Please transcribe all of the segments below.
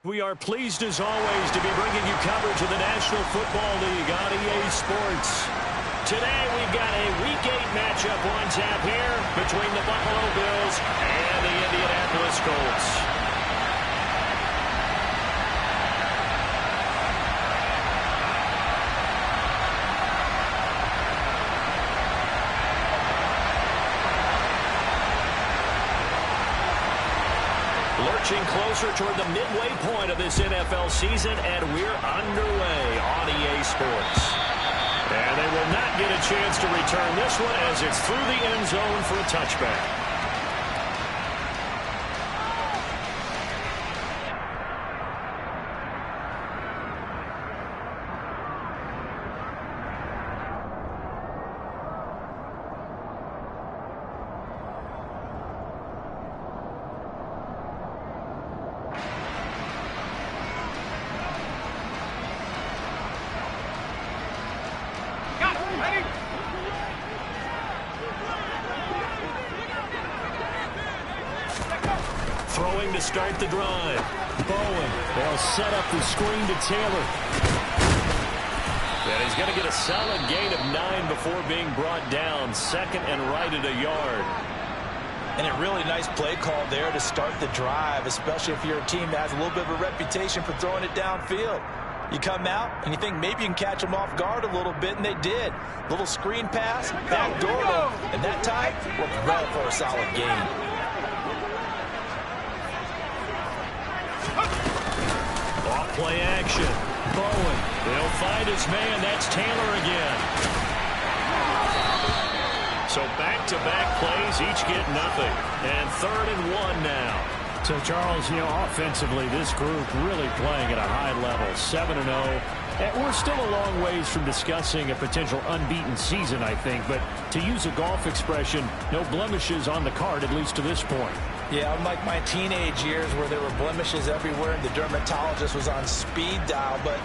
We are pleased as always to be bringing you coverage of the National Football League on EA Sports. Today we've got a Week 8 matchup on tap here between the Buffalo Bills and the Indianapolis Colts. Lurching closer toward the midway point of this NFL season, and we're underway on EA Sports. And they will not get a chance to return this one as it's through the end zone for a touchback. Throwing to start the drive. Bowen. They'll set up the screen to Taylor. And he's going to get a solid gain of 9 before being brought down. Second and right at a yard. And a really nice play call there to start the drive, especially if you're a team that has a little bit of a reputation for throwing it downfield. You come out and you think maybe you can catch them off guard a little bit, and they did. Little screen pass, backdoor them, and that time worked well for a solid gain. Off-play action. Bowen. They'll find his man. That's Taylor again. So back-to-back plays, each get nothing. And 3rd and 1 now. So, Charles, offensively, this group really playing at a high level, 7-0. And we're still a long ways from discussing a potential unbeaten season, I think. But to use a golf expression, no blemishes on the card, at least to this point. Yeah, unlike my teenage years where there were blemishes everywhere and the dermatologist was on speed dial. But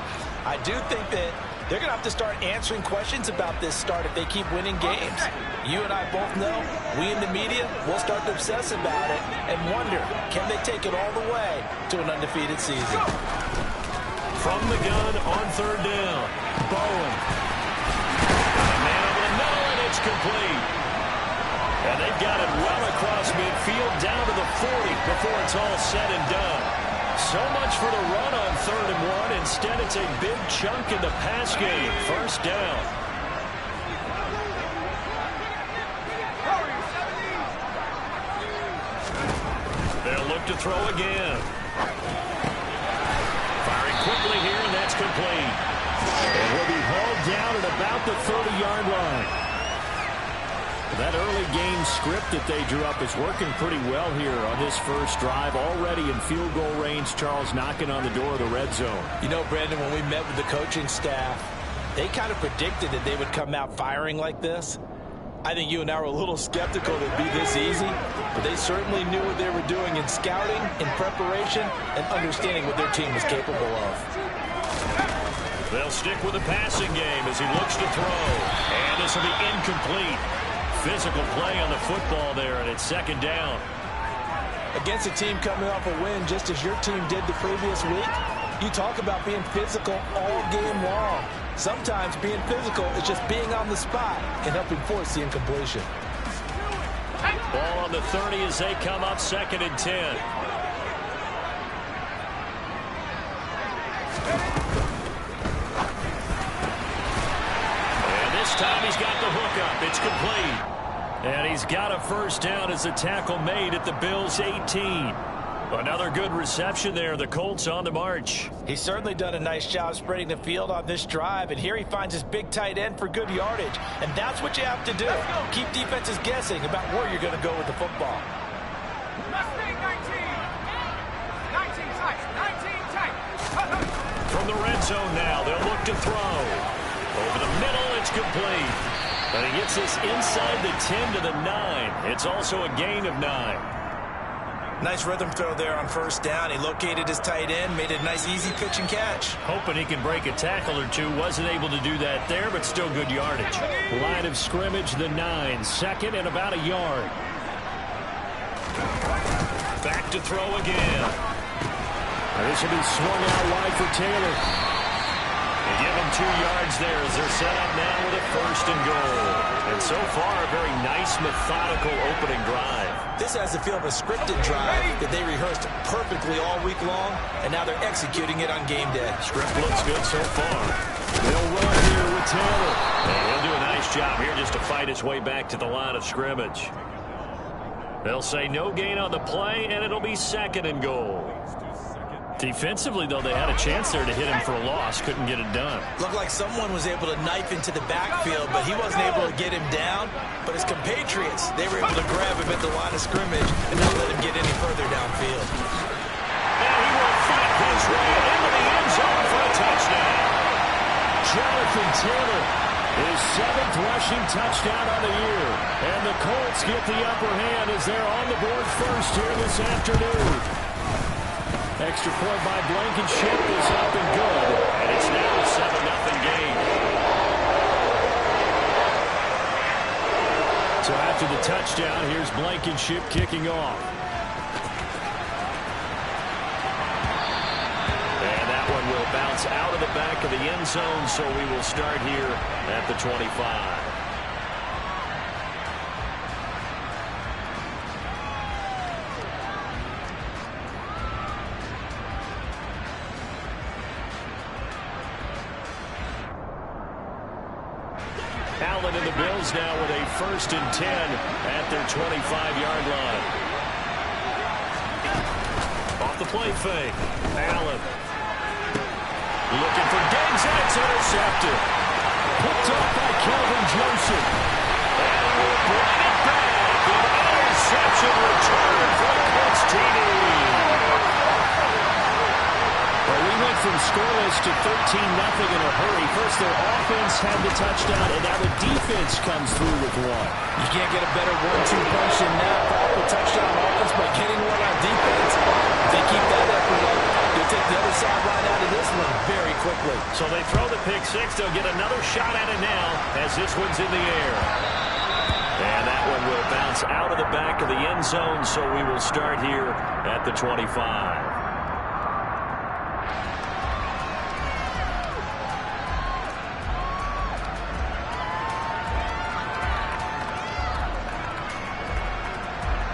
I do think that they're going to have to start answering questions about this start if they keep winning games. You and I both know, we in the media will start to obsess about it and wonder, can they take it all the way to an undefeated season? From the gun on 3rd down, Bowen. A man over the middle, and it's complete. And they've got it well across midfield, down to the 40 before it's all said and done. So much for the run on 3rd and 1. Instead, it's a big chunk in the pass game. 1st down. They'll look to throw again. Firing quickly here, and that's complete. And he'll be hauled down at about the 30-yard line. That early game script that they drew up is working pretty well here on this first drive. Already in field goal range, Charles knocking on the door of the red zone. You know, Brandon, when we met with the coaching staff, they kind of predicted that they would come out firing like this. I think you and I were a little skeptical that it'd be this easy, but they certainly knew what they were doing in scouting, in preparation, and understanding what their team was capable of. They'll stick with the passing game as he looks to throw. And this will be incomplete. Physical play on the football there, and it's 2nd down. Against a team coming off a win just as your team did the previous week, you talk about being physical all game long. Sometimes being physical is just being on the spot and helping force the incompletion. Ball on the 30 as they come up 2nd and 10. And this time he's got the hook up. It's complete. And he's got a 1st down as the tackle made at the Bills' 18. Another good reception there. The Colts on the march. He's certainly done a nice job spreading the field on this drive, and here he finds his big tight end for good yardage. And that's what you have to do. Keep defenses guessing about where you're going to go with the football. From the red zone now, they'll look to throw. Over the middle, it's complete. But he gets this inside the 10 to the 9. It's also a gain of 9. Nice rhythm throw there on 1st down. He located his tight end, made a nice easy pitch and catch. Hoping he can break a tackle or two. Wasn't able to do that there, but still good yardage. Line of scrimmage, the 9. 2nd and about a yard. Back to throw again. This will be swung out wide for Taylor. They give them 2 yards there as they're set up now with a 1st and goal. And so far, a very nice, methodical opening drive. This has the feel of a scripted drive that they rehearsed perfectly all week long, and now they're executing it on game day. Script looks good so far. They'll run here with Taylor. And he'll do a nice job here just to fight his way back to the line of scrimmage. They'll say no gain on the play, and it'll be 2nd and goal. Defensively, though, they had a chance there to hit him for a loss. Couldn't get it done. Looked like someone was able to knife into the backfield, but he wasn't able to get him down. But his compatriots, they were able to grab him at the line of scrimmage and not let him get any further downfield. And he will fight his way into the end zone for a touchdown. Jonathan Taylor, his 7th rushing touchdown on the year. And the Colts get the upper hand as they're on the board first here this afternoon. Extra point by Blankenship is up and good. And it's now a 7-0 game. So after the touchdown, here's Blankenship kicking off. And that one will bounce out of the back of the end zone, so we will start here at the 25. Allen and the Bills now with a 1st and 10 at their 25-yard line. Off the play fake. Allen looking for Diggs, and it's intercepted. Picked up by Kelvin Joseph. And he will bring it back. An interception return for the Colts TD. Well, we went from scoreless to 13-0 in a hurry. First, their offense had the touchdown, and now the defense comes through with one. You can't get a better 1-2 punch than that. Off the touchdown offense by getting one on defense. If they keep that effort up, they'll take the other side right out of this one very quickly. So they throw the pick six. They'll get another shot at it now as this one's in the air. And that one will bounce out of the back of the end zone, so we will start here at the 25.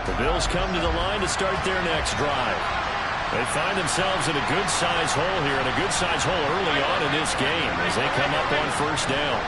The Bills come to the line to start their next drive. They find themselves in a good-sized hole here, and a good-sized hole early on in this game as they come up on 1st down.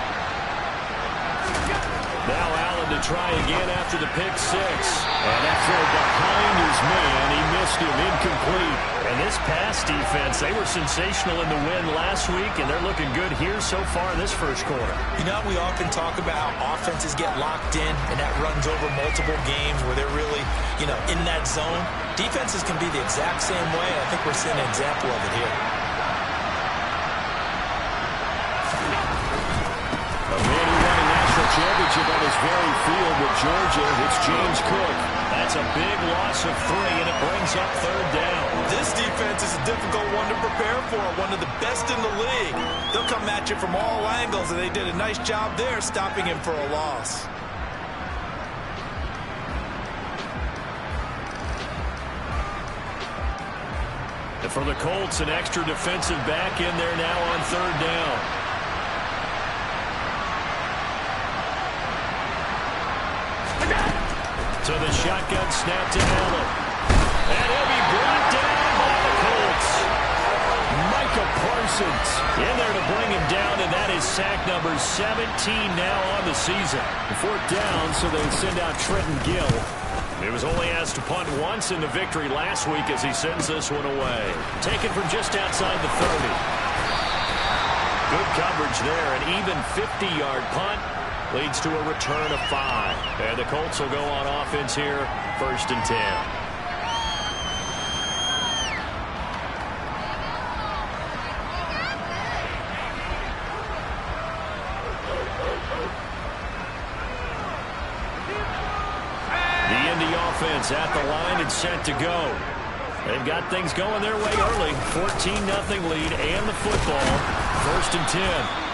Now Allen to try again after the pick six. And that throw behind his man, he missed him, incomplete. And this pass defense, they were sensational in the win last week, and they're looking good here so far in this first quarter. You know, we often talk about how offenses get locked in, and that runs over multiple games where they're really, in that zone. Defenses can be the exact same way, and I think we're seeing an example of it here. A man who won a national championship on his very field with Georgia. It's James Cook. That's a big loss of 3, and it brings up 3rd down. This defense is a difficult one to prepare for, one of the best in the league. They'll come at you from all angles, and they did a nice job there stopping him for a loss. And for the Colts, an extra defensive back in there now on 3rd down. So the shotgun snap to Allen. And he'll be brought down by the Colts. Micah Parsons in there to bring him down, and that is sack number 17 now on the season. 4th down, so they send out Trenton Gill. He was only asked to punt once in the victory last week as he sends this one away. Taken from just outside the 30. Good coverage there, an even 50-yard punt. Leads to a return of 5. And the Colts will go on offense here, 1st and 10. The Indy offense at the line and set to go. They've got things going their way early. 14-0 lead and the football. 1st and 10.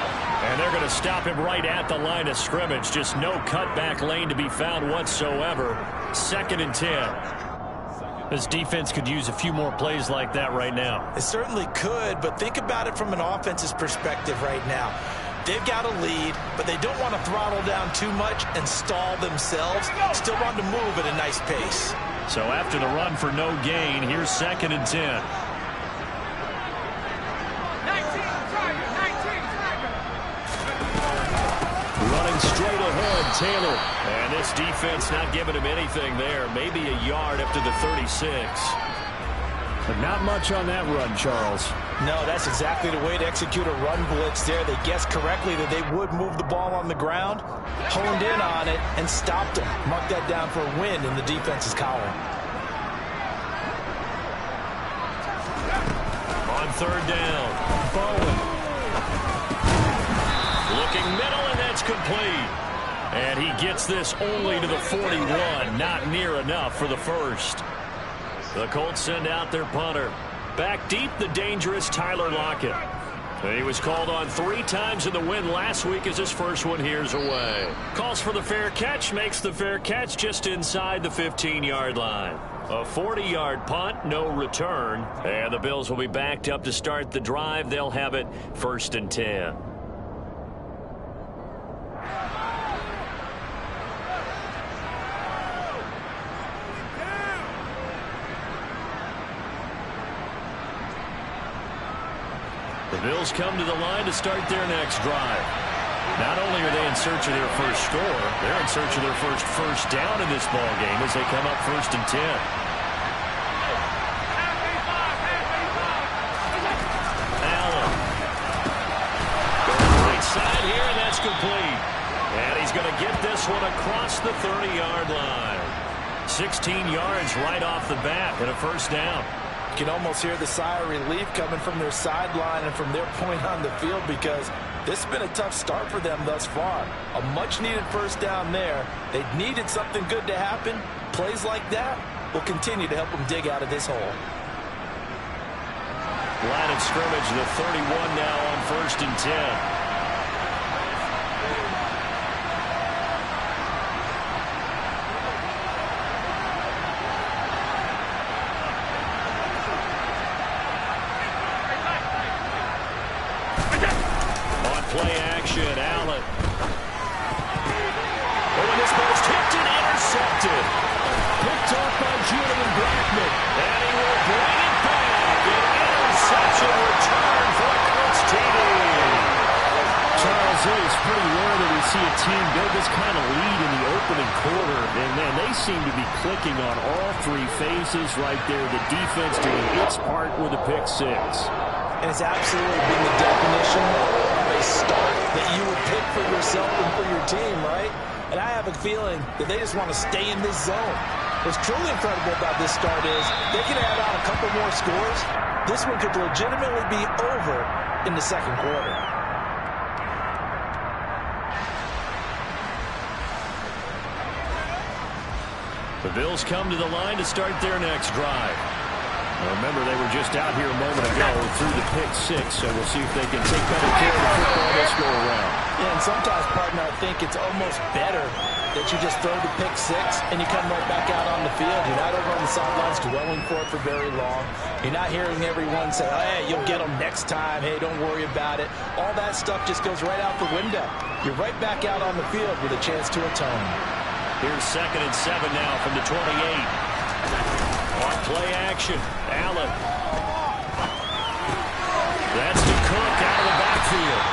And they're going to stop him right at the line of scrimmage. Just no cutback lane to be found whatsoever. 2nd and 10. This defense could use a few more plays like that right now. It certainly could, but think about it from an offense's perspective right now. They've got a lead, but they don't want to throttle down too much and stall themselves. Still want to move at a nice pace. So after the run for no gain, here's 2nd and 10. Running straight ahead, Taylor. And this defense not giving him anything there. Maybe a yard up to the 36. But not much on that run, Charles. No, that's exactly the way to execute a run blitz there. They guessed correctly that they would move the ball on the ground, honed in on it, and stopped them. Mark that down for a win in the defense's column. On 3rd down, Bowen. Looking middle, and that's complete. And he gets this only to the 41. Not near enough for the first. The Colts send out their punter. Back deep, the dangerous Tyler Lockett. He was called on 3 times in the win last week as his first one here's away. Calls for the fair catch, makes the fair catch just inside the 15-yard line. A 40-yard punt, no return. And the Bills will be backed up to start the drive. They'll have it 1st and 10. The Bills come to the line to start their next drive. Not only are they in search of their first score, they're in search of their first down in this ball game as they come up 1st and 10. Allen. Right side here, and that's complete. And he's going to get this one across the 30-yard line. 16 yards right off the bat and a 1st down. You can almost hear the sigh of relief coming from their sideline and from their point on the field because this has been a tough start for them thus far. A much-needed 1st down there. They needed something good to happen. Plays like that will continue to help them dig out of this hole. Line of scrimmage, the 31 now on 1st and 10. Play action, Allen. Oh, and this ball's tipped and intercepted. Picked up by Julian Blackman. And he will bring it back. An interception return for the Colts TD. Charles, it is pretty rare that we see a team build this kind of lead in the opening quarter. And, man, they seem to be clicking on all 3 phases right there. The defense doing its part with a pick 6. And it's absolutely been the definition of a start that you would pick for yourself and for your team, right? And I have a feeling that they just want to stay in this zone. What's truly incredible about this start is they can add on a couple more scores. This one could legitimately be over in the 2nd quarter. The Bills come to the line to start their next drive. Remember, they were just out here a moment ago through the pick 6, so we'll see if they can take better care of the football this go around. Yeah, and sometimes, partner, I think it's almost better that you just throw the pick 6 and you come right back out on the field. You're not over on the sidelines dwelling for it for very long. You're not hearing everyone say, oh, hey, you'll get them next time. Hey, don't worry about it. All that stuff just goes right out the window. You're right back out on the field with a chance to atone. Here's 2nd and 7 now from the 28. On play action, Allen. That's to Cook out of the backfield.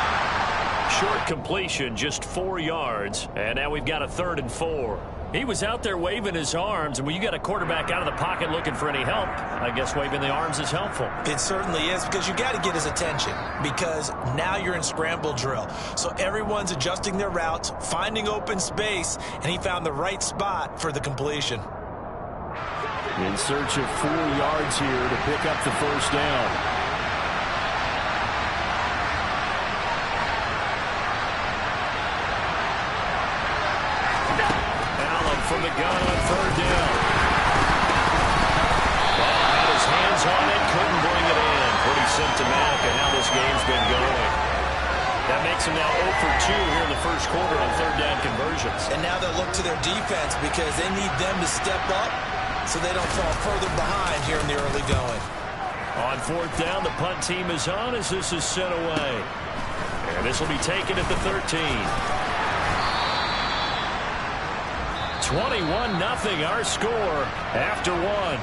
Short completion, just 4 yards. And now we've got a 3rd and 4. He was out there waving his arms, and when you got a quarterback out of the pocket looking for any help, I guess waving the arms is helpful. It certainly is, because you got to get his attention, because now you're in scramble drill. So everyone's adjusting their routes, finding open space, and he found the right spot for the completion. In search of 4 yards here to pick up the 1st down. Allen from the gun on 3rd down. Ball had his hands on it, couldn't bring it in. Pretty symptomatic of how this game's been going. That makes him now 0 for 2 here in the 1st quarter on 3rd down conversions. And now they'll look to their defense because they need them to step up, so they don't fall further behind here in the early going. On fourth down, the punt team is on as this is sent away. And this will be taken at the 13. 21-0 our score after one.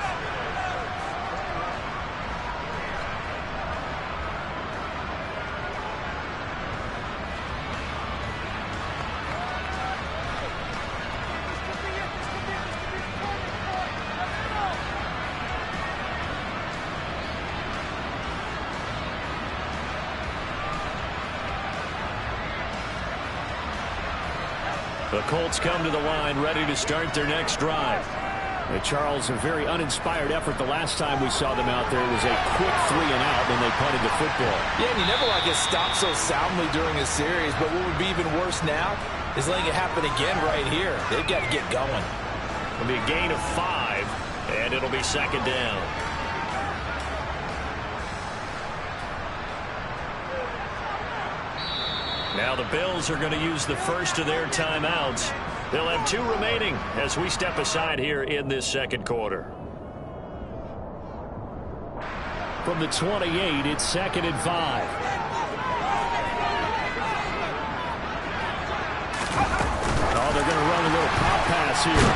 The Colts come to the line ready to start their next drive. And Charles, a very uninspired effort the last time we saw them out there. It was a quick 3 and out when they punted the football. Yeah, and you never like get stopped so soundly during a series, but what would be even worse now is letting it happen again right here. They've got to get going. It'll be a gain of 5, and it'll be second down. Now the Bills are going to use the first of their timeouts. They'll have 2 remaining as we step aside here in this second quarter. From the 28, it's 2nd and 5. Oh, they're going to run a little pop pass here.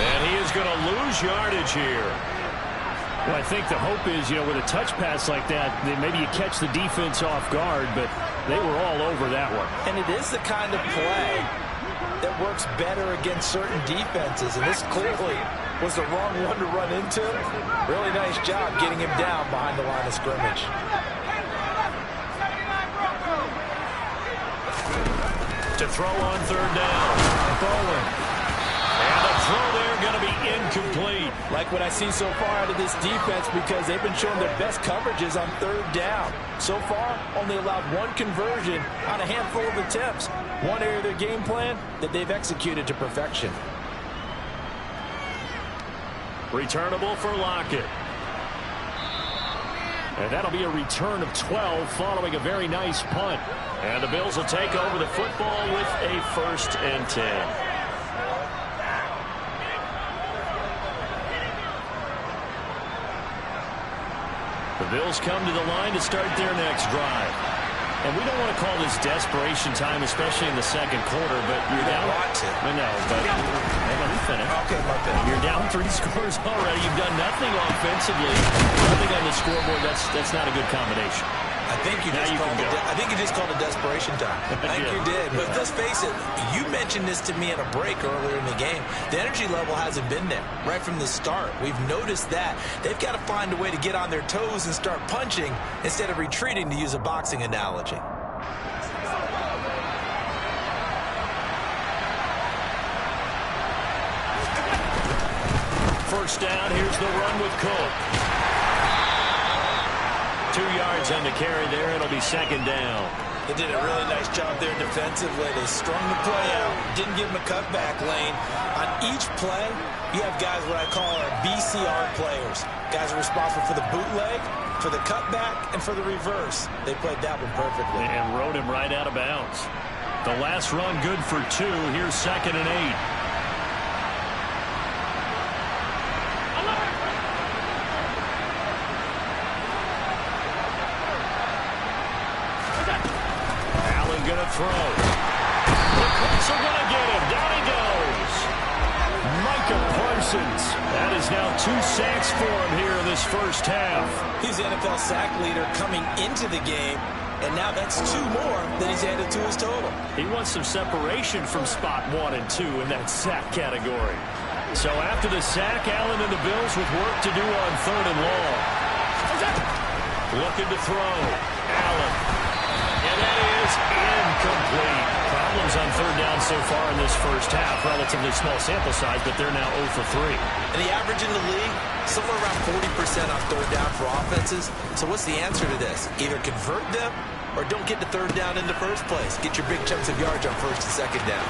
And he is going to lose yardage here. Well, I think the hope is, with a touch pass like that, then maybe you catch the defense off guard, but they were all over that one. And it is the kind of play that works better against certain defenses, and this clearly was the wrong one to run into. Really nice job getting him down behind the line of scrimmage. To throw on third down. Bowen. And the throw there going to be incomplete. Like what I see so far out of this defense, because they've been showing their best coverages on third down. So far, only allowed 1 conversion on a handful of attempts. One area of their game plan that they've executed to perfection. Returnable for Lockett. And that'll be a return of 12 following a very nice punt. And the Bills will take over the football with a 1st and 10. The Bills come to the line to start their next drive. And we don't want to call this desperation time, especially in the second quarter, but you're down. I know, but hang on, we finish. Okay, my bad. You're down 3 scores already. You've done nothing offensively. Nothing on the scoreboard. That's not a good combination. I think you just called it desperation time. I think you did. But let's face it, you mentioned this to me in a break earlier in the game. The energy level hasn't been there right from the start. We've noticed that. They've got to find a way to get on their toes and start punching instead of retreating, to use a boxing analogy. First down, here's the run with Cook. 2 yards on the carry there. It'll be second down. They did a really nice job there defensively. They strung the play out, didn't give them a cutback lane. On each play, you have guys what I call our BCR players. Guys are responsible for the bootleg, for the cutback, and for the reverse. They played that one perfectly. And rode him right out of bounds. The last run good for 2. Here's 2nd and 8. Throw. The Colts are going to get him. Down he goes. Micah Parsons. That is now 2 sacks for him here in this first half. He's the NFL sack leader coming into the game, and now that's 2 more than he's added to his total. He wants some separation from spot 1 and 2 in that sack category. So after the sack, Allen and the Bills with work to do on 3rd and long. Looking to throw. Allen. And that is incomplete. Problems on 3rd down so far in this first half. Relatively small sample size, but they're now 0 for 3. And the average in the league, somewhere around 40% on 3rd down for offenses. So what's the answer to this? Either convert them or don't get to 3rd down in the first place. Get your big chunks of yards on 1st and 2nd down.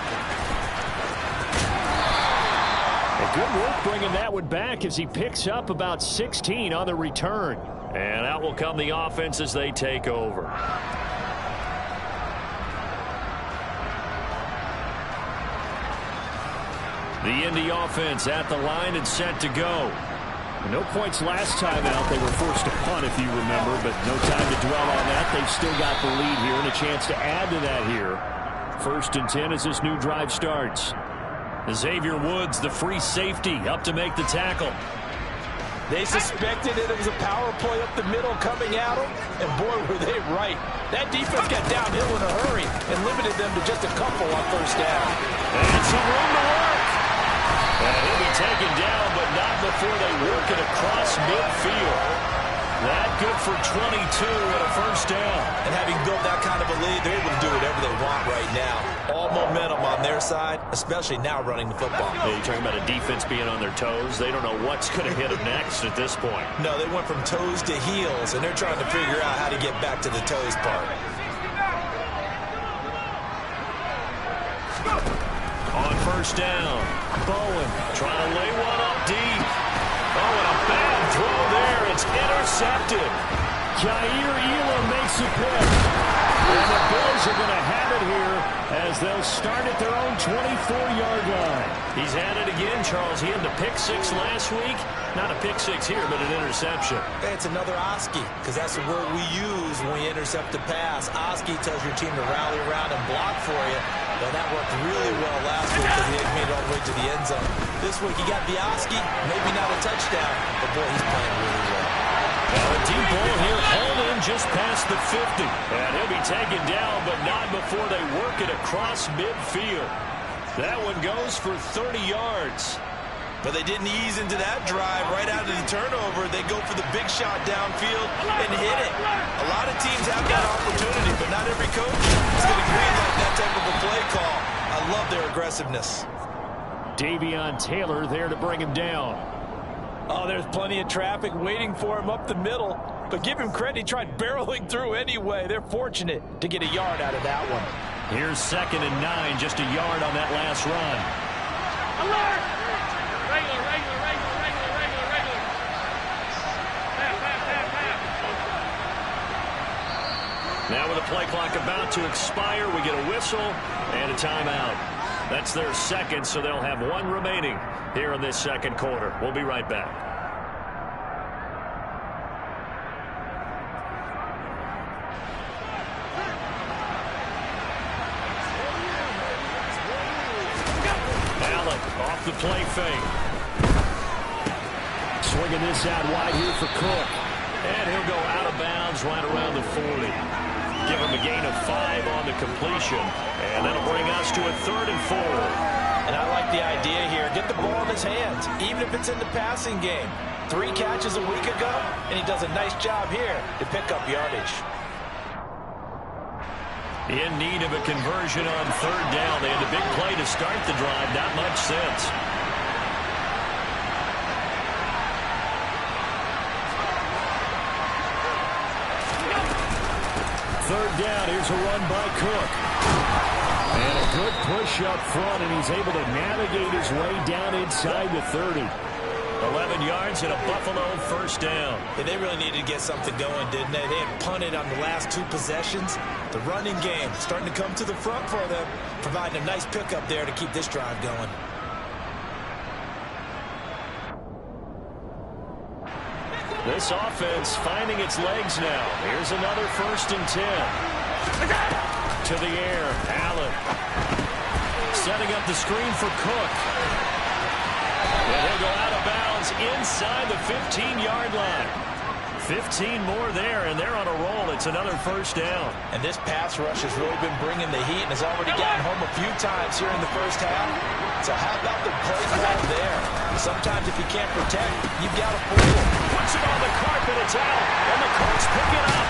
A good work bringing that one back as he picks up about 16 on the return. And out will come the offense as they take over. The Indy offense at the line and set to go. No points last time out. They were forced to punt, if you remember, but no time to dwell on that. They've still got the lead here and a chance to add to that here. 1st and 10 as this new drive starts. Xavier Woods, the free safety, up to make the tackle. They suspected that it was a power play up the middle coming at them, and boy, were they right. That defense got downhill in a hurry and limited them to just a couple on 1st down. And some room to work. And he'll be taken down, but not before they work it across midfield. That good for 22 and a 1st down. And having built that kind of a lead, they're able to do whatever they want right now. All momentum on their side, especially now running the football. Yeah, you're talking about a defense being on their toes. They don't know what's going to hit them next at this point. No, they went from toes to heels, and they're trying to figure out how to get back to the toes part. On 1st down, Bowen trying to lay one up deep. Oh, and a bad throw there. It's intercepted. Jair Elam makes a pick. And the Bills are going to have it here as they'll start at their own 24-yard line. He's had it again, Charles. He had the pick 6 last week. Not a pick 6 here, but an interception. It's another Oski, because that's the word we use when we intercept a pass. Oski tells your team to rally around and block for you. Well, that worked really well last week because he had made it all the way to the end zone. This week he got the Oski, maybe not a touchdown, but boy, he's playing really well. Now a deep ball here, hauled in just past the 50. And he'll be taken down, but not before they work it across midfield. That one goes for 30 yards. But they didn't ease into that drive right out of the turnover. They go for the big shot downfield and hit it. A lot of teams have that opportunity, but not every coach is going to greenlight that type of a play call. I love their aggressiveness. Davion Taylor there to bring him down. Oh, there's plenty of traffic waiting for him up the middle. But give him credit, he tried barreling through anyway. They're fortunate to get a yard out of that one. Here's 2nd and 9, just a yard on that last run. Alert! Regular. Now with the play clock about to expire, we get a whistle and a timeout. That's their 2nd, so they'll have 1 remaining here in this 2nd quarter. We'll be right back. Allen off the play fake. Swinging this out wide here for Cook. And he'll go out of bounds right around the 40. Give him a gain of 5 on the completion. And that'll bring us to a 3rd and 4. And I like the idea here. Get the ball in his hands, even if it's in the passing game. 3 catches a week ago, and he does a nice job here to pick up yardage. In need of a conversion on 3rd down. They had a big play to start the drive. Not much sense. Third down, here's a run by Cook. And a good push up front, and he's able to navigate his way down inside the 30. 11 yards and a Buffalo 1st down. Yeah, they really needed to get something going, didn't they? They had punted on the last 2 possessions. The running game starting to come to the front for them, providing a nice pickup there to keep this drive going. This offense finding its legs now. Here's another 1st and 10. To the air, Allen. Setting up the screen for Cook. And he'll go out of bounds inside the 15-yard line. 15 more there, and they're on a roll. It's another 1st down. And this pass rush has really been bringing the heat and has already gotten home a few times here in the 1st half. So how about the play call there? Sometimes if you can't protect, you've got to pull. Puts it on the carpet, it's out, and the Colts pick it up.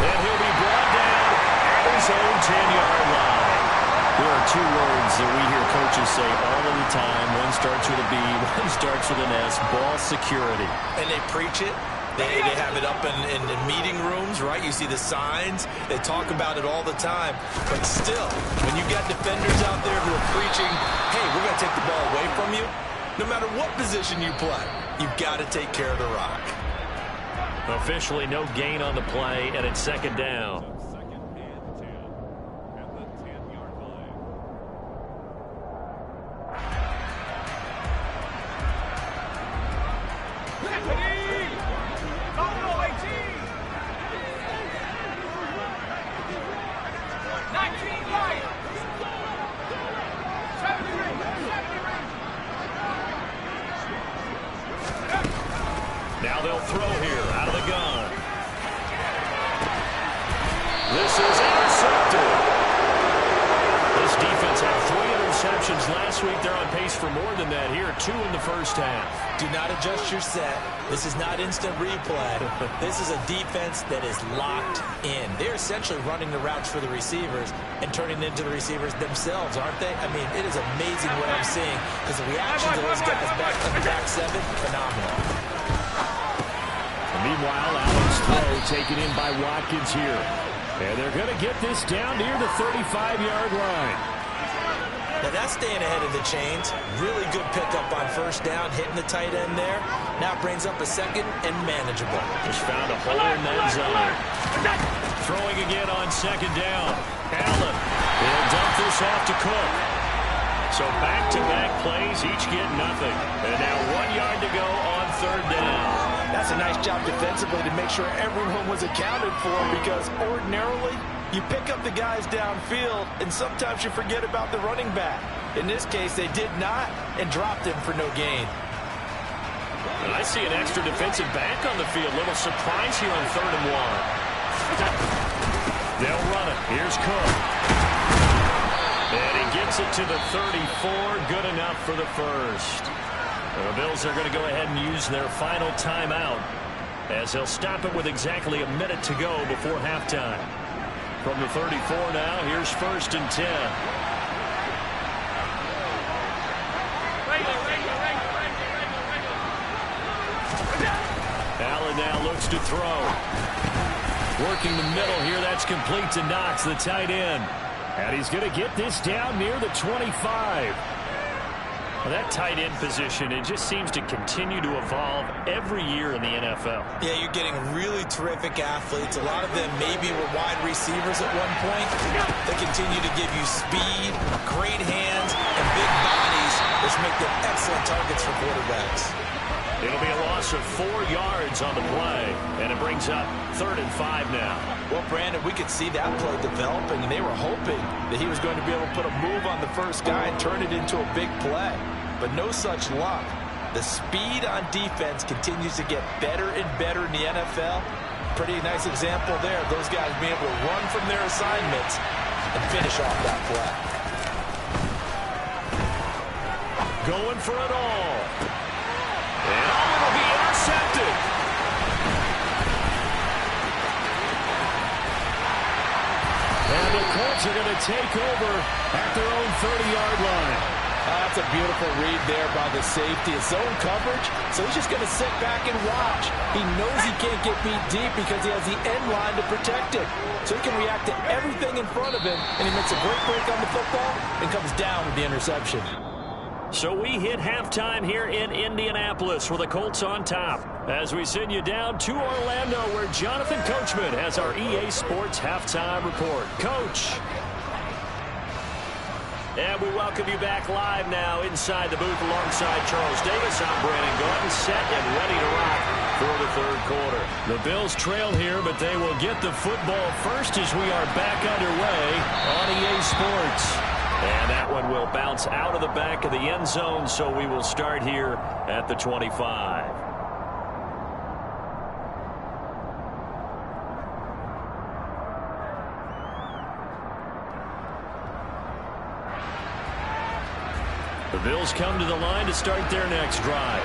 And he'll be brought down at his own 10-yard line. There are 2 words that we hear coaches say all of the time. One starts with a B, one starts with an S, ball security. And they preach it. They have it up in meeting rooms, right? You see the signs. They talk about it all the time. But still, when you got defenders out there who are preaching, hey, we're going to take the ball away from you, no matter what position you play, you've got to take care of the rock. Officially no gain on the play, and it's 2nd down. Now they'll throw here out of the gun. This is intercepted. This defense had 3 interceptions last week. They're on pace for more than that here. 2 in the first half. Do not adjust your set. This is not instant replay. This is a defense that is locked in. They're essentially running the routes for the receivers and turning into the receivers themselves, aren't they? I mean, it is amazing what I'm seeing because the reactions of those guys back on the back 7, phenomenal. Meanwhile, Allen's throw taken in by Watkins here. And they're going to get this down near the 35-yard line. Now that's staying ahead of the chains. Really good pickup on first down, hitting the tight end there. Now brings up a second and manageable. Just found a hole in that zone. Throwing again on second down. Allen will dump this off to Cook. So back-to-back plays, each get nothing. And now 1 yard to go on third down. That's a nice job defensively to make sure everyone was accounted for, because ordinarily you pick up the guys downfield and sometimes you forget about the running back. In this case, they did not and dropped him for no gain. And I see an extra defensive back on the field. Little surprise here on 3rd and 1. They'll run it. Here's Cook. And he gets it to the 34. Good enough for the first. The Bills are going to go ahead and use their final timeout as they'll stop it with exactly a minute to go before halftime. From the 34 now, here's 1st and 10. Allen now looks to throw. Working the middle here, that's complete to Knox, the tight end. And he's going to get this down near the 25. Well, that tight end position, it just seems to continue to evolve every year in the NFL. Yeah, you're getting really terrific athletes. A lot of them maybe were wide receivers at one point. They continue to give you speed, great hands, and big bodies, which make them excellent targets for quarterbacks. It'll be a loss of 4 yards on the play, and it brings up 3rd and 5 now. Well, Brandon, we could see that play developing, and they were hoping that he was going to be able to put a move on the first guy and turn it into a big play. But no such luck. The speed on defense continues to get better and better in the NFL. Pretty nice example there of those guys being able to run from their assignments and finish off that play. Going for it all. And it'll be intercepted. And the Colts are going to take over at their own 30-yard line. That's a beautiful read there by the safety. It's zone coverage, so he's just going to sit back and watch. He knows he can't get beat deep because he has the end line to protect him. So he can react to everything in front of him, and he makes a great break on the football and comes down with the interception. So we hit halftime here in Indianapolis with the Colts on top, as we send you down to Orlando, where Jonathan Coachman has our EA Sports halftime report. Coach. And we welcome you back live now inside the booth alongside Charles Davis. I'm Brandon Gordon, set and ready to rock for the 3rd quarter. The Bills trail here, but they will get the football first as we are back underway on EA Sports. And that one will bounce out of the back of the end zone, so we will start here at the 25. The Bills come to the line to start their next drive.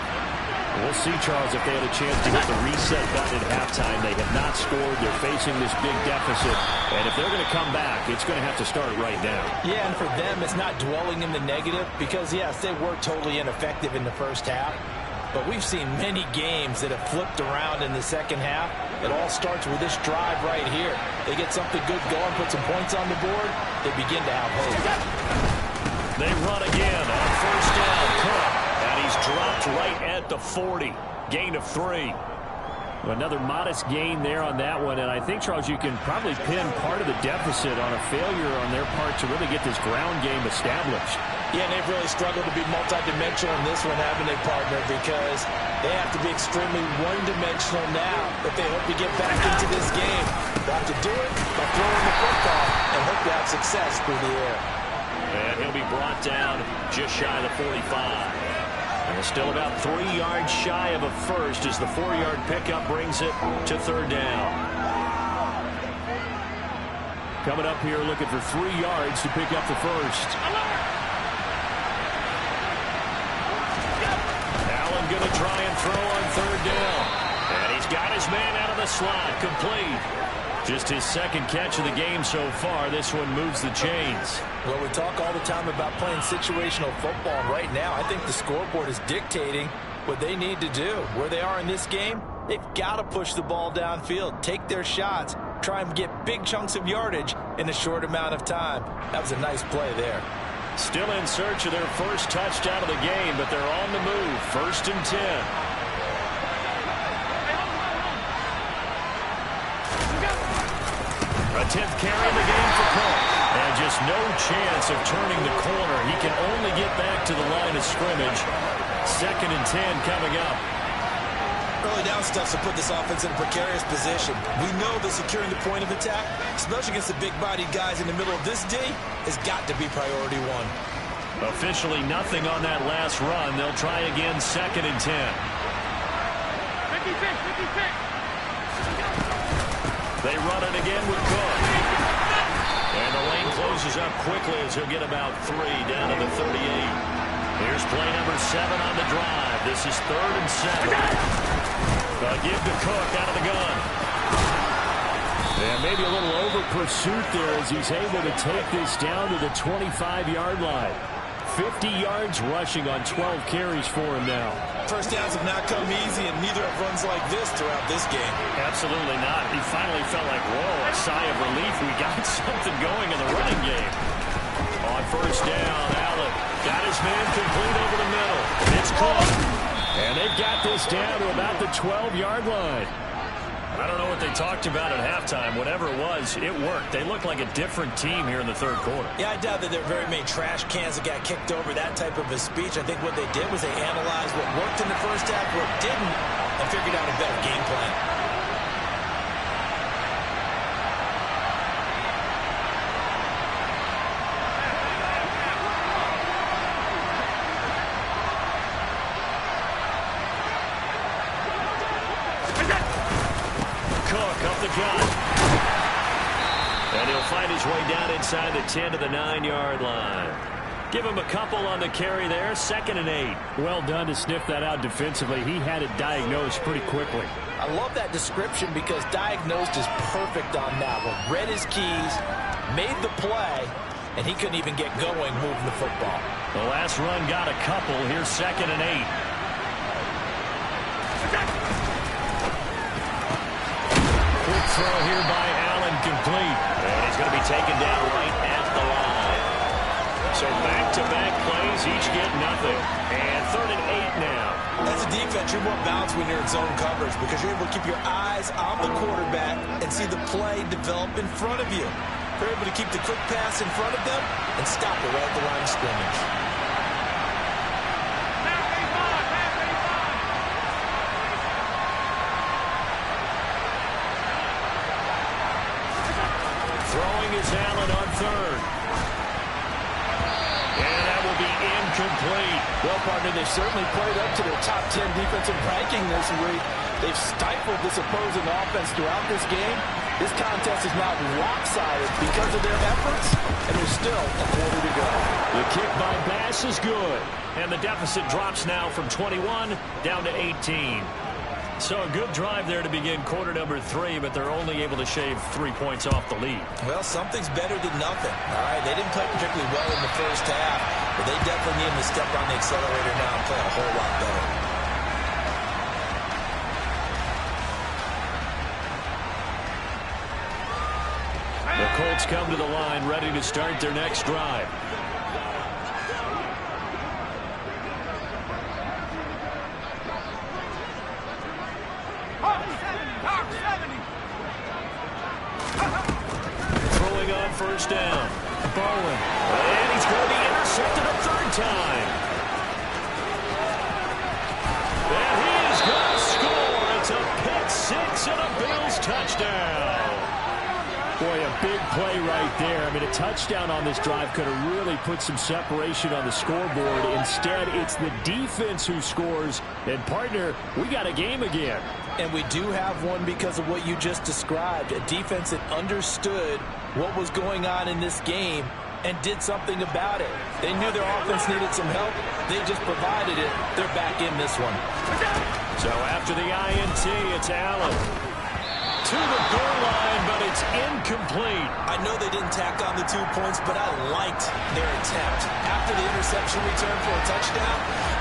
We'll see, Charles, if they had a chance to hit the reset button at halftime. They have not scored. They're facing this big deficit. And if they're going to come back, it's going to have to start right now. Yeah, and for them, it's not dwelling in the negative because, yes, they were totally ineffective in the first half. But we've seen many games that have flipped around in the second half. It all starts with this drive right here. They get something good going, put some points on the board, they begin to have hope. They run again on first down. Cook. And he's dropped right at the 40. Gain of 3. Another modest gain there on that one. And I think, Charles, you can probably pin part of the deficit on a failure on their part to really get this ground game established. Yeah, and they've really struggled to be multidimensional in this one, haven't they, partner? Because they have to be extremely one-dimensional now if they hope to get back into this game. They'll have to do it by throwing the football and hope to have success through the air. And he'll be brought down just shy of the 45. Still about 3 yards shy of a first as the 4-yard pickup brings it to third down. Coming up here looking for 3 yards to pick up the first. Allen going to try and throw on third down. And he's got his man out of the slot. Complete. Just his second catch of the game so far. This one moves the chains. Well, we talk all the time about playing situational football. Right now, I think the scoreboard is dictating what they need to do. Where they are in this game, they've got to push the ball downfield, take their shots, try and get big chunks of yardage in a short amount of time. That was a nice play there. Still in search of their first touchdown of the game, but they're on the move. 1st and 10. A 10th carry in the game for Cook. And just no chance of turning the corner. He can only get back to the line of scrimmage. 2nd and 10 coming up. Early down stuff to put this offense in a precarious position. We know that securing the point of attack, especially against the big-bodied guys in the middle of this D, has got to be priority one. Officially nothing on that last run. They'll try again 2nd and 10. 56. They run it again with Cook. And the lane closes up quickly as he'll get about 3 down to the 38. Here's play number 7 on the drive. This is 3rd and 7. Give to Cook out of the gun. And maybe a little over pursuit there as he's able to take this down to the 25-yard line. 50 yards rushing on 12 carries for him now. First downs have not come easy, and neither have runs like this throughout this game. Absolutely not. He finally felt like, whoa, a sigh of relief. We got something going in the running game. On 1st down, Allen got his man complete over the middle. It's Cook. And they've got this down to about the 12-yard line. I don't know what they talked about at halftime. Whatever it was, it worked. They look like a different team here in the 3rd quarter. Yeah, I doubt that there are very many trash cans that got kicked over, that type of a speech. I think what they did was they analyzed what worked in the first half, what didn't, and figured out a better game plan. And he'll find his way down inside the 10 to the 9-yard line. Give him a couple on the carry there. 2nd and 8. Well done to sniff that out defensively. He had it diagnosed pretty quickly. I love that description because diagnosed is perfect on that one. Read his keys, made the play, and he couldn't even get going moving the football. The last run got a couple. Here's 2nd and 8. Quick throw here by Allen, complete. And he's going to be taken down right at the line. So back-to-back plays, each get nothing. And 3rd and 8 now. As a defense, you're more balanced when you're in zone coverage because you're able to keep your eyes on the quarterback and see the play develop in front of you. You're able to keep the quick pass in front of them and stop it right at the line of scrimmage. Throwing is Allen on 3rd. And that will be incomplete. Well, partner, they've certainly played up to their top 10 defensive ranking this week. They've stifled this opposing offense throughout this game. This contest is not lopsided because of their efforts, and there's still a quarter to go. The kick by Bass is good. And the deficit drops now from 21 down to 18. So a good drive there to begin quarter number 3, but they're only able to shave 3 points off the lead. Well, something's better than nothing. All right, they didn't play particularly well in the first half, but they definitely need to step on the accelerator now and play a whole lot better. The Colts come to the line ready to start their next drive. Throwing on 1st down. Bowen. And he's going to be intercepted a 3rd time. And he is going to score. It's a pick 6 and a Bills touchdown. Boy, Boy, a big play right there. I mean, a touchdown on this drive could have really put some separation on the scoreboard. Instead, it's the defense who scores. And, partner, we got a game again. And we do have one because of what you just described. A defense that understood what was going on in this game and did something about it. They knew their offense needed some help. They just provided it. They're back in this one. So after the INT, it's Allen. To the goal line, but it's incomplete. I know they didn't tack on the 2 points, but I liked their attempt. After the interception return for a touchdown,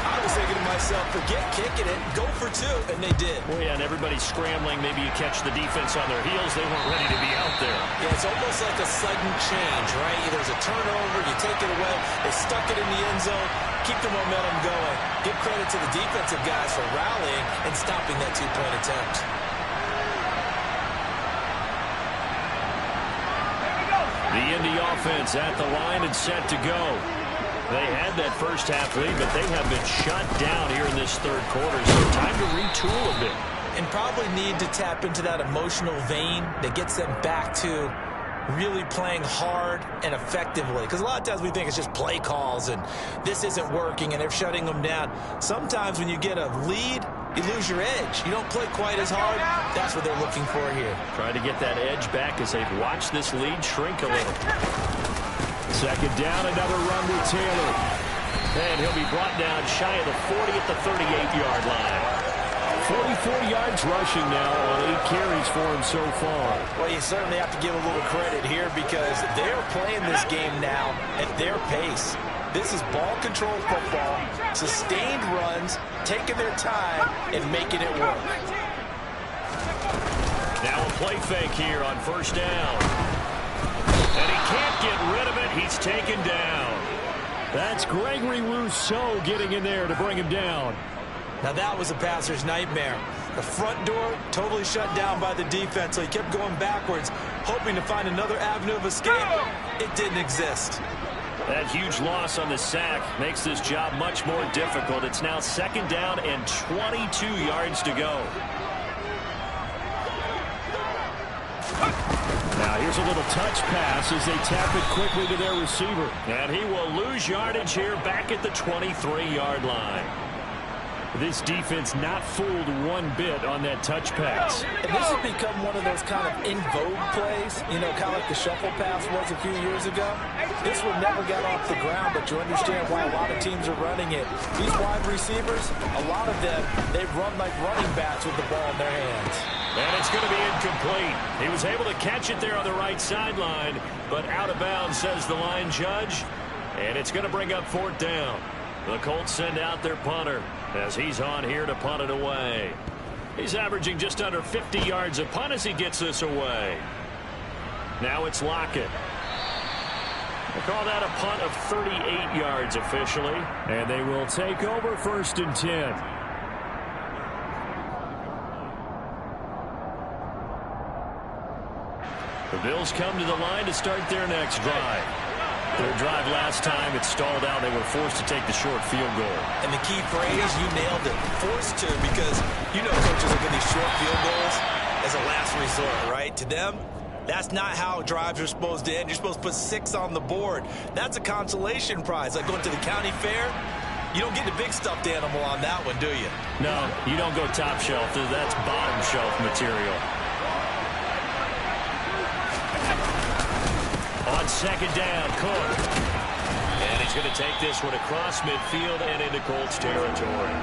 I was thinking to myself, forget kicking it, go for 2, and they did. Well, yeah, and everybody's scrambling. Maybe you catch the defense on their heels. They weren't ready to be out there. Yeah, it's almost like a sudden change, right? There's a turnover, you take it away, they stuck it in the end zone, keep the momentum going. Give credit to the defensive guys for rallying and stopping that 2-point attempt. The Indy offense at the line and set to go. They had that first half lead, but they have been shut down here in this third quarter, so time to retool a bit. And probably need to tap into that emotional vein that gets them back to really playing hard and effectively. Because a lot of times we think it's just play calls and this isn't working and they're shutting them down. Sometimes when you get a lead, you lose your edge. You don't play quite as hard. That's what they're looking for here. Trying to get that edge back as they've watched this lead shrink a little. Second down, another run with Taylor. And he'll be brought down shy of the 40 at the 38-yard line. 44 yards rushing now on 8 carries for him so far. Well, you certainly have to give a little credit here because they're playing this game now at their pace. This is ball control football, sustained runs, taking their time and making it work. Now a play fake here on first down. And he can't get rid of it. He's taken down. That's Gregory Rousseau getting in there to bring him down. Now that was a passer's nightmare. The front door totally shut down by the defense, so he kept going backwards, hoping to find another avenue of escape. It didn't exist. That huge loss on the sack makes this job much more difficult. It's now second down and 22 yards to go. Now here's a little touch pass as they tap it quickly to their receiver. And he will lose yardage here back at the 23-yard line. This defense not fooled one bit on that touch pass. And this has become one of those kind of in vogue plays, you know, kind of like the shuffle pass was a few years ago. This one never got off the ground, but you understand why a lot of teams are running it. These wide receivers, a lot of them, they run like running backs with the ball in their hands. And it's going to be incomplete. He was able to catch it there on the right sideline, but out of bounds, says the line judge. And it's going to bring up fourth down. The Colts send out their punter as he's on here to punt it away. He's averaging just under 50 yards a punt as he gets this away. Now it's Lockett. We'll call that a punt of 38 yards officially. And they will take over first and 10. The Bills come to the line to start their next drive. Their drive last time, it stalled out. They were forced to take the short field goal. And the key phrase, you nailed it, forced to, because you know coaches look at these short field goals as a last resort, right? To them, that's not how drives are supposed to end. You're supposed to put 6 on the board. That's a consolation prize. Like going to the county fair, you don't get the big stuffed animal on that one, do you? No, you don't go top shelf. That's bottom shelf material. On second down, Cook. And he's going to take this one across midfield and into Colts territory.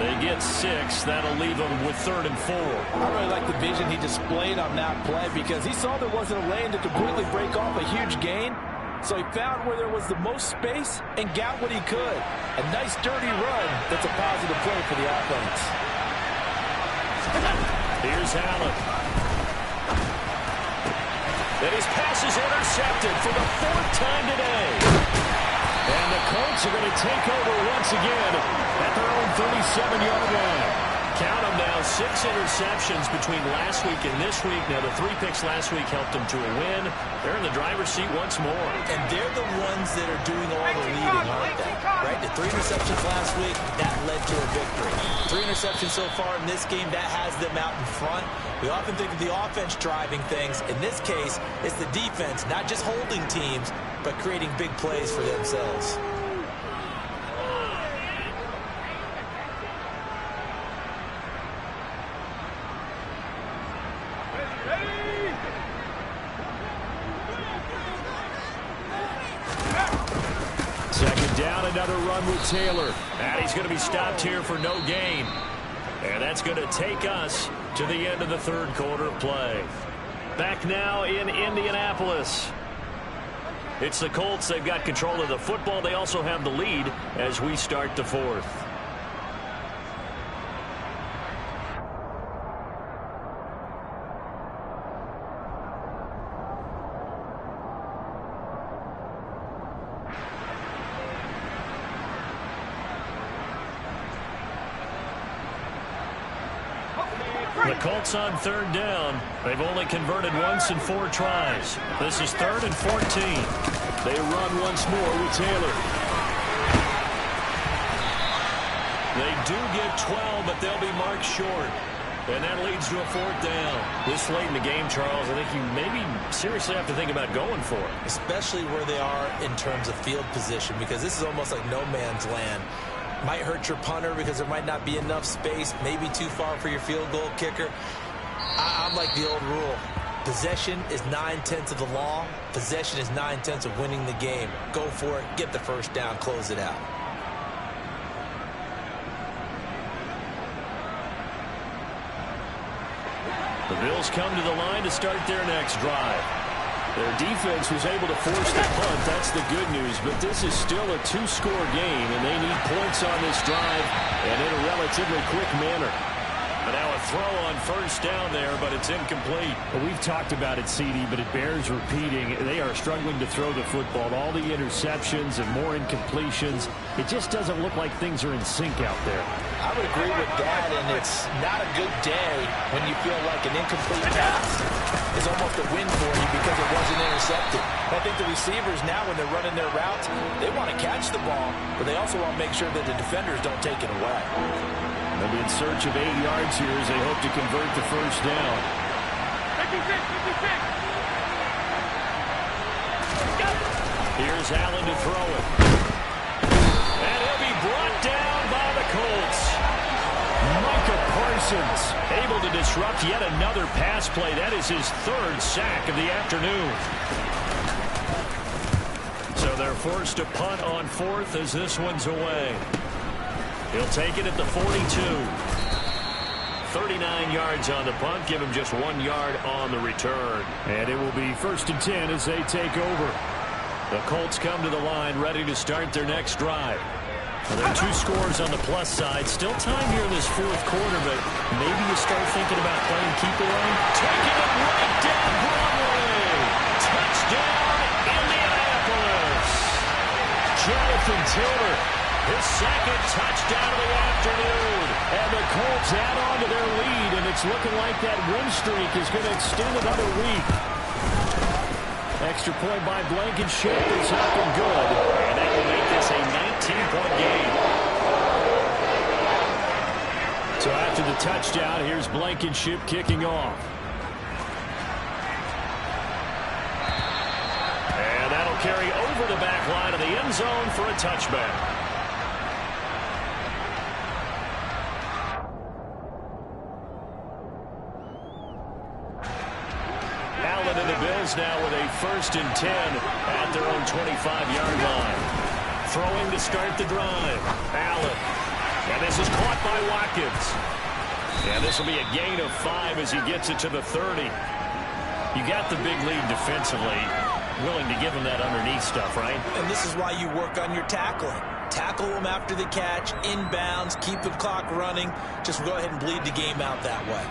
They get 6. That'll leave them with 3rd and 4. I really like the vision he displayed on that play because he saw there wasn't a lane to completely break off a huge gain. So he found where there was the most space and got what he could. A nice dirty run that's a positive play for the offense. Here's Allen. And his pass is intercepted for the 4th time today. And the Colts are going to take over once again at their own 37-yard line. Count them now, 6 interceptions between last week and this week. Now, the 3 picks last week helped them to a win. They're in the driver's seat once more. And they're the ones that are doing all the leading, aren't they? Right? The 3 interceptions last week, that led to a victory. 3 interceptions so far in this game, that has them out in front. We often think of the offense driving things. In this case, it's the defense, not just holding teams, but creating big plays for themselves. Second down, another run with Taylor. And he's going to be stopped here for no gain. And that's going to take us to the end of the third quarter of play. Back now in Indianapolis. It's the Colts. They've got control of the football. They also have the lead as we start the fourth. The Colts on third down. They've only converted once in 4 tries. This is 3rd and 14. They run once more with Taylor. They do get 12, but they'll be marked short. And that leads to a 4th down. This late in the game, Charles, I think you maybe seriously have to think about going for it. Especially where they are in terms of field position, because this is almost like no man's land. Might hurt your punter because there might not be enough space, maybe too far for your field goal kicker. I'm like the old rule. Possession is 9/10 of the law. Possession is 9/10 of winning the game. Go for it, get the first down, close it out. The Bills come to the line to start their next drive. Their defense was able to force the punt. That's the good news. But this is still a 2-score game, and they need points on this drive and in a relatively quick manner. And now a throw on first down there, but it's incomplete. Well, we've talked about it, CD, but it bears repeating. They are struggling to throw the football. All the interceptions and more incompletions. It just doesn't look like things are in sync out there. I would agree with that, and it's not a good day when you feel like an incomplete pass is almost a win for you because it wasn't intercepted. I think the receivers now, when they're running their routes, they want to catch the ball, but they also want to make sure that the defenders don't take it away. They'll be in search of 8 yards here as they hope to convert the first down. 56. Here's Allen to throw it. And he'll be brought down by the Colts. Micah Parsons Able to disrupt yet another pass play. That is his 3rd sack of the afternoon. So they're forced to punt on 4th as this one's away. He'll take it at the 42. 39 yards on the punt. Give him just 1 yard on the return. And it will be 1st and 10 as they take over. The Colts come to the line ready to start their next drive. Well, there are 2 scores on the plus side. Still time here in this 4th quarter, but maybe you start thinking about playing keep away. Taking it right down Broadway. Touchdown, Indianapolis. Jonathan Taylor, his 2nd touchdown of the afternoon. And the Colts add on to their lead, and it's looking like that win streak is going to extend another week. Extra point by Blankenship is up and good. And that will make this a 19-point game. So after the touchdown, here's Blankenship kicking off. And that'll carry over the back line of the end zone for a touchback. Allen and the Bills now with a 1st and 10 at their own 25-yard line. Throwing to start the drive. Allen. And this is caught by Watkins. And this will be a gain of 5 as he gets it to the 30. You got the big lead defensively. Willing to give him that underneath stuff, right? And this is why you work on your tackling. Tackle them after the catch, inbounds, keep the clock running. Just go ahead and bleed the game out that way.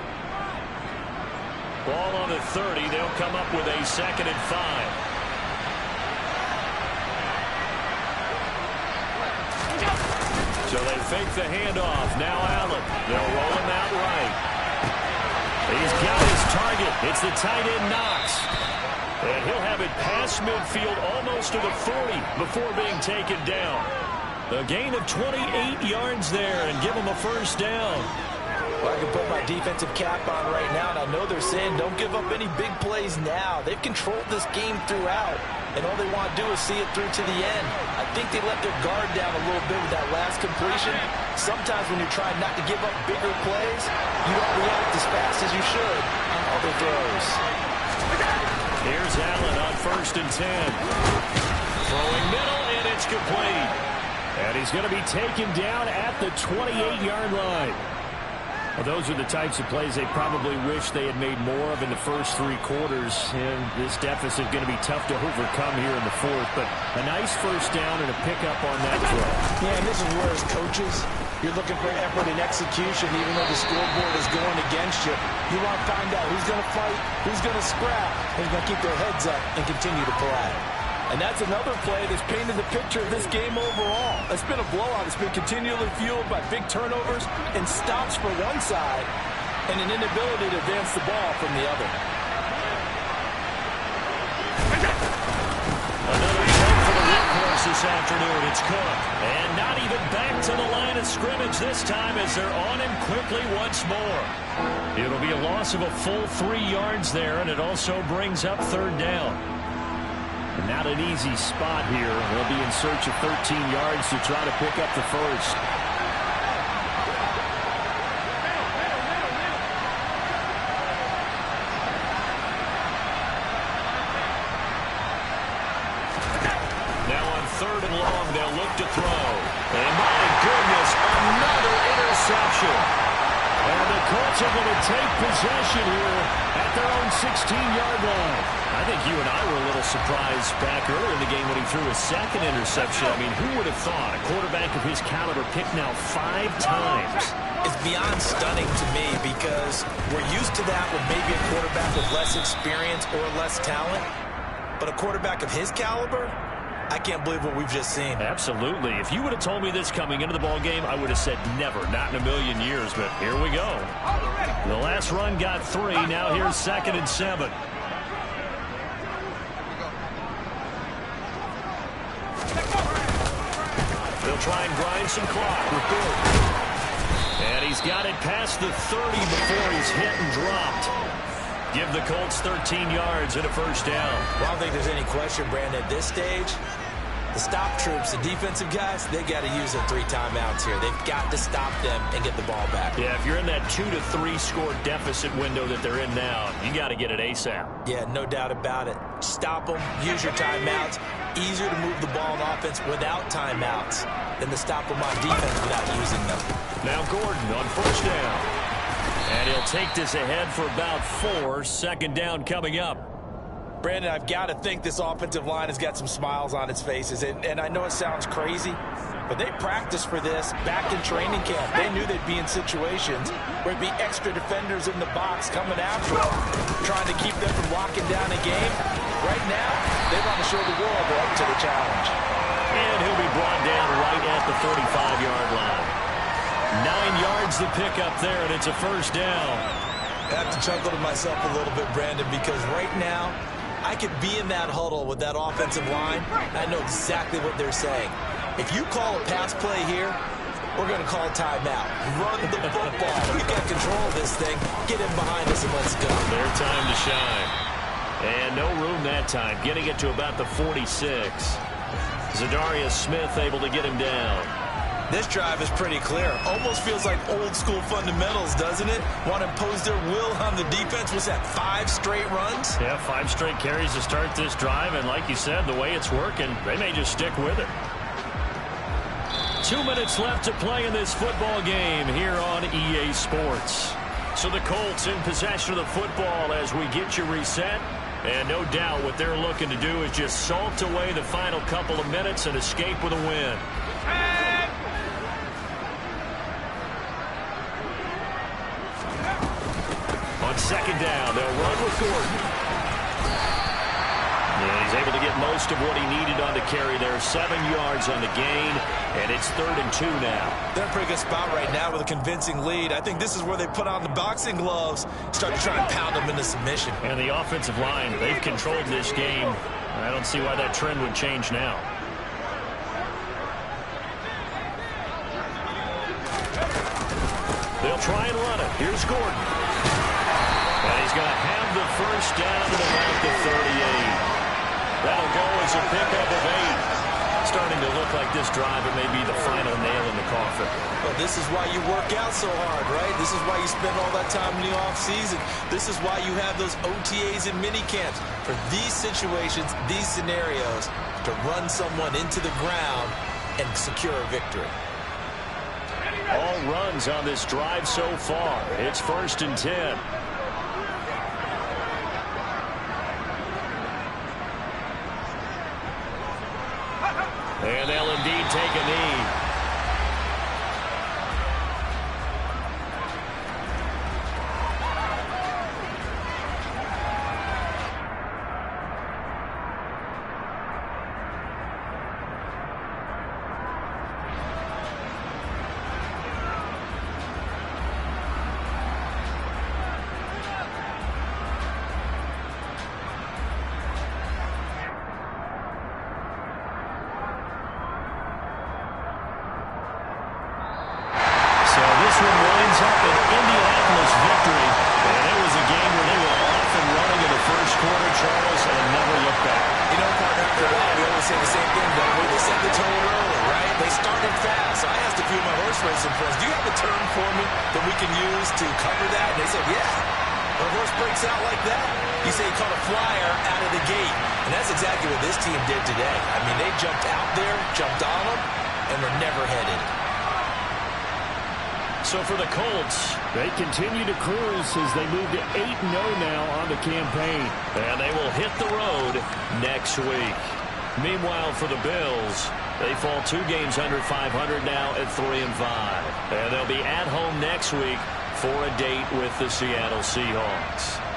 Ball on the 30. They'll come up with a 2nd and 5. So they fake the handoff. Now Allen. They'll roll him out right. target. It's the tight end Knox. And he'll have it past midfield almost to the 40 before being taken down. A gain of 28 yards there and give them a first down. Well, I can put my defensive cap on right now, and I know they're saying don't give up any big plays now. They've controlled this game throughout, and all they want to do is see it through to the end. I think they let their guard down a little bit with that last completion. Sometimes when you're trying not to give up bigger plays, you don't react as fast as you should on other throws. Here's Allen on 1st and 10. Throwing middle, and it's complete. And he's going to be taken down at the 28-yard line. Well, those are the types of plays they probably wish they had made more of in the first 3 quarters. And this deficit going to be tough to overcome here in the 4th. But a nice first down and a pickup on that throw. Yeah, and this is where as coaches, you're looking for effort and execution even though the scoreboard is going against you. You want to find out who's going to fight, who's going to scrap, who's going to keep their heads up and continue to play. And that's another play that's painted the picture of this game overall. It's been a blowout. It's been continually fueled by big turnovers and stops for one side and an inability to advance the ball from the other. Another shot for the workhorse this afternoon. It's Cook. And not even back to the line of scrimmage this time as they're on him quickly once more. It'll be a loss of a full 3 yards there, and it also brings up 3rd down. Not an easy spot here. They'll be in search of 13 yards to try to pick up the first. Now on 3rd and long, they'll look to throw. And my goodness, another interception. And the Colts are going to take possession here at their own 16-yard line. I think you and I were a little surprised back earlier in the game when he threw his 2nd interception. I mean, who would have thought a quarterback of his caliber picked now 5 times? It's beyond stunning to me because we're used to that with maybe a quarterback with less experience or less talent. But a quarterback of his caliber, I can't believe what we've just seen. Absolutely. If you would have told me this coming into the ball game, I would have said never, not in a million years. But here we go. The last run got 3. Now here's 2nd and 7. They'll try and grind some clock with Gordon. And he's got it past the 30 before he's hit and dropped. Give the Colts 13 yards and a first down. Well, I don't think there's any question, Brandon, at this stage. The stop troops, the defensive guys, they got to use their 3 timeouts here. They've got to stop them and get the ball back. Yeah, if you're in that 2 to 3 score deficit window that they're in now, you got to get it ASAP. Yeah, no doubt about it. Stop them, use your timeouts. Easier to move the ball on offense without timeouts than to stop them on defense without using them. Now Gordon on first down. And he'll take this ahead for about 4. 2nd down coming up. Brandon, I've got to think this offensive line has got some smiles on its faces. And I know it sounds crazy, but they practiced for this back in training camp. They knew they'd be in situations where there'd be extra defenders in the box coming after them, trying to keep them from locking down a game. Right now, they want to show the world they're up to the challenge. And he'll be brought down right at the 45-yard line. 9 yards to pick up there, and it's a first down. I have to chuckle to myself a little bit, Brandon, because right now, I could be in that huddle with that offensive line. I know exactly what they're saying. If you call a pass play here, we're going to call timeout. Run the football. We've got control of this thing. Get in behind us and let's go. Their time to shine. And no room that time. Getting it to about the 46. Zadarius Smith able to get him down. This drive is pretty clear. Almost feels like old school fundamentals, doesn't it? Want to impose their will on the defense. Was that 5 straight runs? Yeah, 5 straight carries to start this drive. And like you said, the way it's working, they may just stick with it. 2 minutes left to play in this football game here on EA Sports. So the Colts in possession of the football as we get you reset. And no doubt what they're looking to do is just salt away the final couple of minutes and escape with a win. On 2nd down, they'll run with Gordon. And he's able to get most of what he needed on the carry there. 7 yards on the gain, and it's 3rd and 2 now. They're in a pretty good spot right now with a convincing lead. I think this is where they put on the boxing gloves, start to try and pound them into submission. And the offensive line, they've controlled this game. I don't see why that trend would change now. They'll try and run it. Here's Gordon. And he's going to have the first down at about the 38. That'll go as a pickup of 8. Starting to look like this drive, it may be the final nail in the coffin. Well, this is why you work out so hard, right? This is why you spend all that time in the offseason. This is why you have those OTAs and mini camps. For these situations, these scenarios, to run someone into the ground and secure a victory. All runs on this drive so far. It's 1st and 10. And they'll indeed take a knee. Do you have a term for me that we can use to cover that? And they said, yeah. When a horse breaks out like that, you say he caught a flyer out of the gate. And that's exactly what this team did today. I mean, they jumped out there, jumped on them, and were never headed. So for the Colts, they continue to cruise as they move to 8-0 now on the campaign. And they will hit the road next week. Meanwhile, for the Bills, they fall 2 games under 500 now at 3-5. And they'll be at home next week for a date with the Seattle Seahawks.